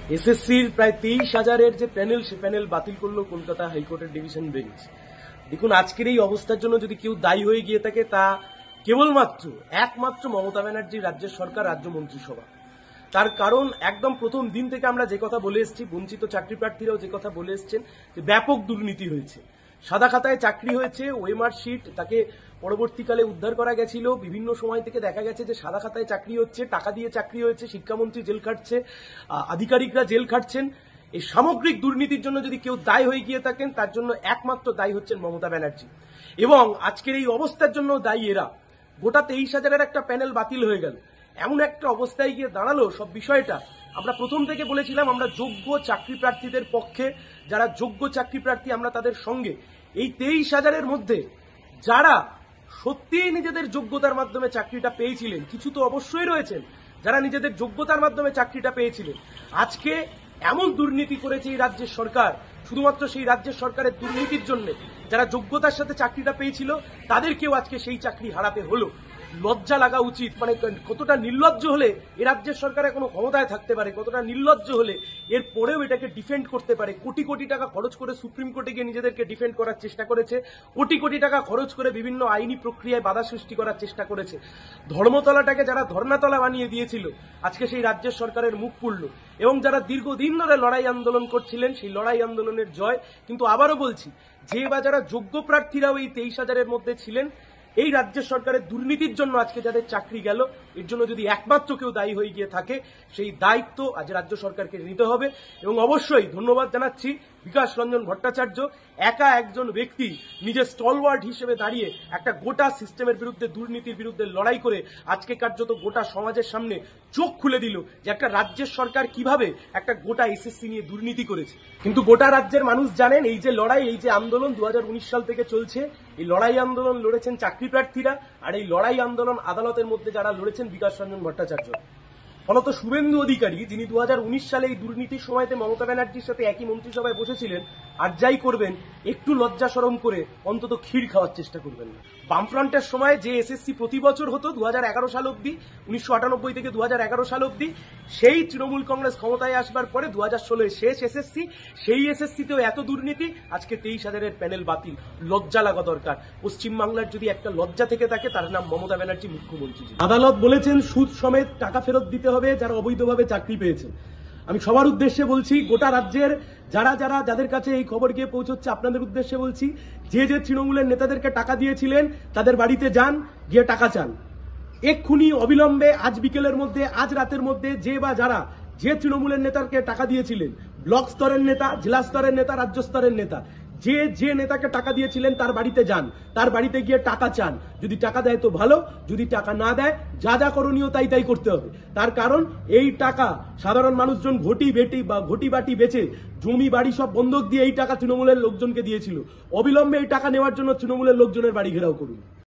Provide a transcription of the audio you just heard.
এসএসসির প্রায় 23,000-এর যে প্যানেল, সে প্যানেল বাতিল করলো কলকাতা হাইকোর্টের ডিভিশন বেঞ্চ। দেখুন, আজকের এই অবস্থার জন্য যদি কেউ দায়ী হয়ে গিয়ে থাকে, তা কেবলমাত্র একমাত্র মমতা ব্যানার্জি, রাজ্যের সরকার, রাজ্য মন্ত্রিসভা। তার কারণ, একদম প্রথম দিন থেকে আমরা যে কথা বলে এসেছি, বঞ্চিত চাকরি প্রার্থীরাও যে কথা বলে এসছেন, যে ব্যাপক দুর্নীতি হয়েছে। সাদা খাতায় চাকরি হয়েছে, ওএমআর শিট, তাকে পরবর্তীকালে উদ্ধার করা গেছিল। বিভিন্ন সময় থেকে দেখা গেছে যে সাদা খাতায় চাকরি হচ্ছে, টাকা দিয়ে চাকরি হয়েছে, শিক্ষামন্ত্রী জেল খাটছে, আধিকারিকরা জেল খাটছেন। এই সামগ্রিক দুর্নীতির জন্য যদি কেউ দায়ী হয়ে গিয়ে থাকেন, তার জন্য একমাত্র দায়ী হচ্ছেন মমতা ব্যানার্জি। এবং আজকের এই অবস্থার জন্য দায়ী এরা। গোটা 23,000-এর একটা প্যানেল বাতিল হয়ে গেল, এমন একটা অবস্থায় গিয়ে দাঁড়ালো সব বিষয়টা। আমরা প্রথম থেকে বলেছিলাম, আমরা যোগ্য চাকরি প্রার্থীদের পক্ষে, যারা যোগ্য চাকরি প্রার্থী আমরা তাদের সঙ্গে। এই 23,000-এর মধ্যে যারা সত্যিই নিজেদের যোগ্যতার মাধ্যমে চাকরিটা পেয়েছিলেন, কিছু তো অবশ্যই রয়েছেন যারা নিজেদের যোগ্যতার মাধ্যমে চাকরিটা পেয়েছিলেন, আজকে এমন দুর্নীতি করেছে এই রাজ্যের সরকার, শুধুমাত্র সেই রাজ্যের সরকারের দুর্নীতির জন্য যারা যোগ্যতার সাথে চাকরিটা পেয়েছিল তাদেরকেও আজকে সেই চাকরি হারাতে হলো। লজ্জা লাগা উচিত। মানে কতটা নির্লজ্জ হলে এ রাজ্যের সরকার এখনো ক্ষমতায় থাকতে পারে, কতটা নির্লজ্জ হলে এর পরেও এটাকে ডিফেন্ড করতে পারে। কোটি কোটি টাকা খরচ করে সুপ্রিম কোর্টে গিয়ে নিজেদেরকে ডিফেন্ড করার চেষ্টা করেছে, কোটি কোটি টাকা খরচ করে বিভিন্ন আইনি প্রক্রিয়ায় বাধা সৃষ্টি করার চেষ্টা করেছে। ধর্মতলাটাকে যারা ধর্নাতলা বানিয়ে দিয়েছিল, আজকে সেই রাজ্যের সরকারের মুখ পুড়ল। এবং যারা দীর্ঘদিন ধরে লড়াই আন্দোলন করছিলেন, সেই লড়াই আন্দোলনের জয়। কিন্তু আবারও বলছি, যে বা যারা যোগ্য প্রার্থীরাও এই 23,000-এর মধ্যে ছিলেন, এই রাজ্যের সরকারের দুর্নীতির জন্য আজকে যাদের চাকরি গেল, এর জন্য যদি একমাত্র কেউ দায়ী হয়ে গিয়ে থাকে, সেই দায়িত্ব আজ রাজ্য সরকারকে নিতে হবে। এবং অবশ্যই ধন্যবাদ জানাচ্ছি বিকাশ রঞ্জন ভট্টাচার্য, একা একজন ব্যক্তি নিজের স্টলওয়ার্ড হিসেবে দাঁড়িয়ে একটা গোটা সিস্টেমের বিরুদ্ধে, দুর্নীতির বিরুদ্ধে লড়াই করে আজকে কার্যত গোটা সমাজের সামনে চোখ খুলে দিল যে একটা রাজ্যের সরকার কিভাবে একটা গোটা এসএসসি নিয়ে দুর্নীতি করেছে। কিন্তু গোটা রাজ্যের মানুষ জানেন, এই যে লড়াই, এই যে আন্দোলন 2019 সাল থেকে চলছে, এই লড়াই আন্দোলন লড়েছেন চাকরি প্রার্থীরা, আর এই লড়াই আন্দোলন আদালতের মধ্যে যারা লড়েছেন বিকাশ রঞ্জন ভট্টাচার্য। ফলত শুভেন্দু অধিকারী, যিনি 2019 সালে এই দুর্নীতির সময়তে মমতা ব্যানার্জির সাথে একই মন্ত্রিসভায় বসেছিলেন, আর যাই করবেন একটু লজ্জা শরম করে অন্তত ক্ষীর খাওয়ার চেষ্টা করবেন না। বামফ্রন্টের সময় যে এসএসসি প্রতি বছর হতো 2011 সাল অব্দি, 1998 থেকে 2011 সাল অব্দি, সেই তৃণমূল কংগ্রেস ক্ষমতায় আসবার পরে 2016 শেষ এসএসসি, সেই এসএসসিতেও এত দুর্নীতি। আজকে 23,000-এর প্যানেল বাতিল। লজ্জা লাগা দরকার। পশ্চিমবাংলার যদি একটা লজ্জা থেকে থাকে, তার নাম মমতা ব্যানার্জি, মুখ্যমন্ত্রী। আদালত বলেছেন সুদ সমেত টাকা ফেরত দিতে হবে যারা অবৈধভাবে চাকরি পেয়েছেন। আমি সবার উদ্দেশ্যে বলছি, গোটা রাজ্যের যাদের কাছে এই খবর গিয়ে পৌঁছচ্ছে, আপনাদের উদ্দেশ্যে বলছি, যে তৃণমূলের নেতাদেরকে টাকা দিয়েছিলেন তাদের বাড়িতে যান, গিয়ে টাকা চান। এক্ষুনি অবিলম্বে, আজ বিকেলের মধ্যে, আজ রাতের মধ্যে, যে তৃণমূলের নেতাকে টাকা দিয়েছিলেন, ব্লক স্তরের নেতা, জেলা স্তরের নেতা, রাজ্য স্তরের নেতা, যে নেতাকে টাকা দিয়েছিলেন তার বাড়িতে যান, তার বাড়িতে গিয়ে টাকা চান। যদি টাকা দেয় তো ভালো, যদি টাকা না দেয় যা করণীয় তাই করতে হবে। তার কারণ, এই টাকা সাধারণ মানুষজন ঘটি বাটি বেচে, জমি বাড়ি সব বন্ধক দিয়ে এই টাকা তৃণমূলের লোকজনকে দিয়েছিল। অবিলম্বে এই টাকা নেওয়ার জন্য তৃণমূলের লোকজনের বাড়ি ঘেরাও করুন।